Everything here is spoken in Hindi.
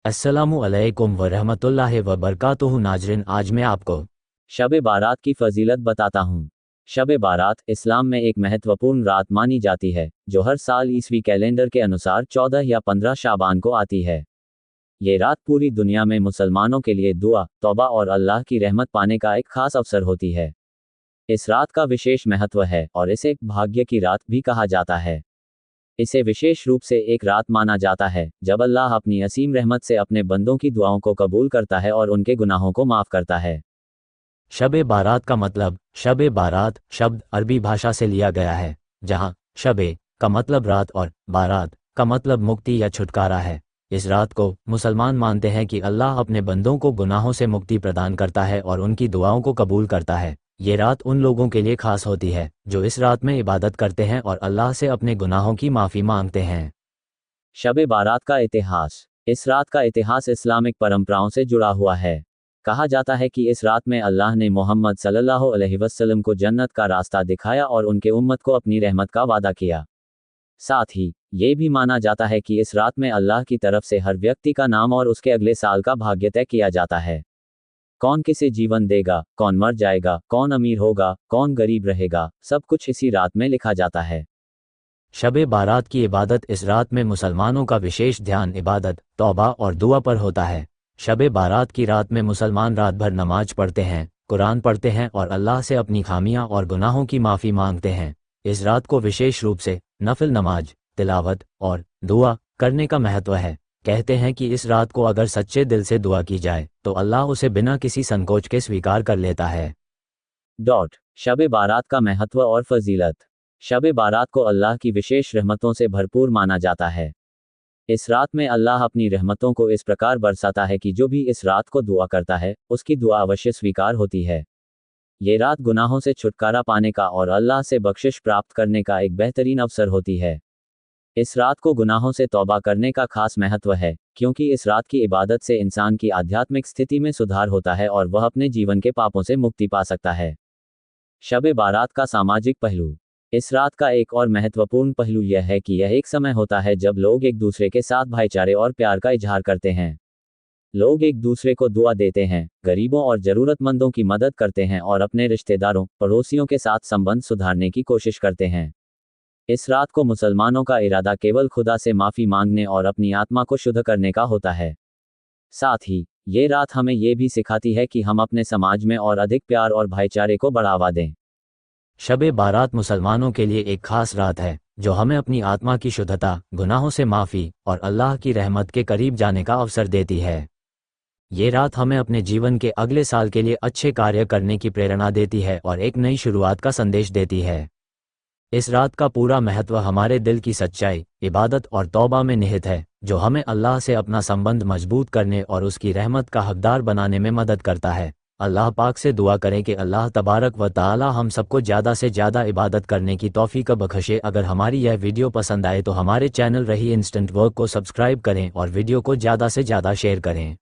अस्सलामु अलैकुम वरहमतुल्लाहि वबरकातुहू। नाज़रीन, आज मैं आपको शब बारात की फजीलत बताता हूँ। शब बारात इस्लाम में एक महत्वपूर्ण रात मानी जाती है, जो हर साल ईसवी कैलेंडर के अनुसार 14 या 15 शाबान को आती है। ये रात पूरी दुनिया में मुसलमानों के लिए दुआ, तौबा और अल्लाह की रहमत पाने का एक खास अवसर होती है। इस रात का विशेष महत्व है और इसे भाग्य की रात भी कहा जाता है। इसे विशेष रूप से एक रात माना जाता है जब अल्लाह अपनी असीम रहमत से अपने बंदों की दुआओं को कबूल करता है और उनके गुनाहों को माफ करता है। शब बारात का मतलब, शब बारात शब्द अरबी भाषा से लिया गया है, जहाँ शबे का मतलब रात और बारात का मतलब मुक्ति या छुटकारा है। इस रात को मुसलमान मानते हैं कि अल्लाह अपने बंदों को गुनाहों से मुक्ति प्रदान करता है और उनकी दुआओं को कबूल करता है। ये रात उन लोगों के लिए खास होती है जो इस रात में इबादत करते हैं और अल्लाह से अपने गुनाहों की माफ़ी मांगते हैं। शब बारात का इतिहास। इस रात का इतिहास इस्लामिक परंपराओं से जुड़ा हुआ है। कहा जाता है कि इस रात में अल्लाह ने मोहम्मद सल्लल्लाहु अलैहि वसल्लम को जन्नत का रास्ता दिखाया और उनके उम्मत को अपनी रहमत का वादा किया। साथ ही ये भी माना जाता है कि इस रात में अल्लाह की तरफ से हर व्यक्ति का नाम और उसके अगले साल का भाग्य तय किया जाता है। कौन किसे जीवन देगा, कौन मर जाएगा, कौन अमीर होगा, कौन गरीब रहेगा, सब कुछ इसी रात में लिखा जाता है। शब बारात की इबादत। इस रात में मुसलमानों का विशेष ध्यान इबादत, तौबा और दुआ पर होता है। शब बारात की रात में मुसलमान रात भर नमाज पढ़ते हैं, कुरान पढ़ते हैं और अल्लाह से अपनी खामियां और गुनाहों की माफ़ी मांगते हैं। इस रात को विशेष रूप से नफिल नमाज, तिलावत और दुआ करने का महत्व है। कहते हैं कि इस रात को अगर सच्चे दिल से दुआ की जाए तो अल्लाह उसे बिना किसी संकोच के स्वीकार कर लेता है। शब बारात का महत्व और फजीलत। शब बारात को अल्लाह की विशेष रहमतों से भरपूर माना जाता है। इस रात में अल्लाह अपनी रहमतों को इस प्रकार बरसाता है कि जो भी इस रात को दुआ करता है उसकी दुआ अवश्य स्वीकार होती है। ये रात गुनाहों से छुटकारा पाने का और अल्लाह से बख्शिश प्राप्त करने का एक बेहतरीन अवसर होती है। इस रात को गुनाहों से तौबा करने का खास महत्व है, क्योंकि इस रात की इबादत से इंसान की आध्यात्मिक स्थिति में सुधार होता है और वह अपने जीवन के पापों से मुक्ति पा सकता है। शब बारात का सामाजिक पहलू। इस रात का एक और महत्वपूर्ण पहलू यह है कि यह एक समय होता है जब लोग एक दूसरे के साथ भाईचारे और प्यार का इजहार करते हैं। लोग एक दूसरे को दुआ देते हैं, गरीबों और ज़रूरतमंदों की मदद करते हैं और अपने रिश्तेदारों, पड़ोसियों के साथ संबंध सुधारने की कोशिश करते हैं। इस रात को मुसलमानों का इरादा केवल खुदा से माफ़ी मांगने और अपनी आत्मा को शुद्ध करने का होता है। साथ ही ये रात हमें ये भी सिखाती है कि हम अपने समाज में और अधिक प्यार और भाईचारे को बढ़ावा दें। शब बारात मुसलमानों के लिए एक खास रात है जो हमें अपनी आत्मा की शुद्धता, गुनाहों से माफ़ी और अल्लाह की रहमत के करीब जाने का अवसर देती है। ये रात हमें अपने जीवन के अगले साल के लिए अच्छे कार्य करने की प्रेरणा देती है और एक नई शुरुआत का संदेश देती है। इस रात का पूरा महत्व हमारे दिल की सच्चाई, इबादत और तौबा में निहित है, जो हमें अल्लाह से अपना संबंध मजबूत करने और उसकी रहमत का हकदार बनाने में मदद करता है। अल्लाह पाक से दुआ करें कि अल्लाह तबारक व तआला हम सबको ज़्यादा से ज़्यादा इबादत करने की तौफीक बख्शे। अगर हमारी यह वीडियो पसंद आए तो हमारे चैनल रही इंस्टेंट वर्क को सब्सक्राइब करें और वीडियो को ज़्यादा से ज़्यादा शेयर करें।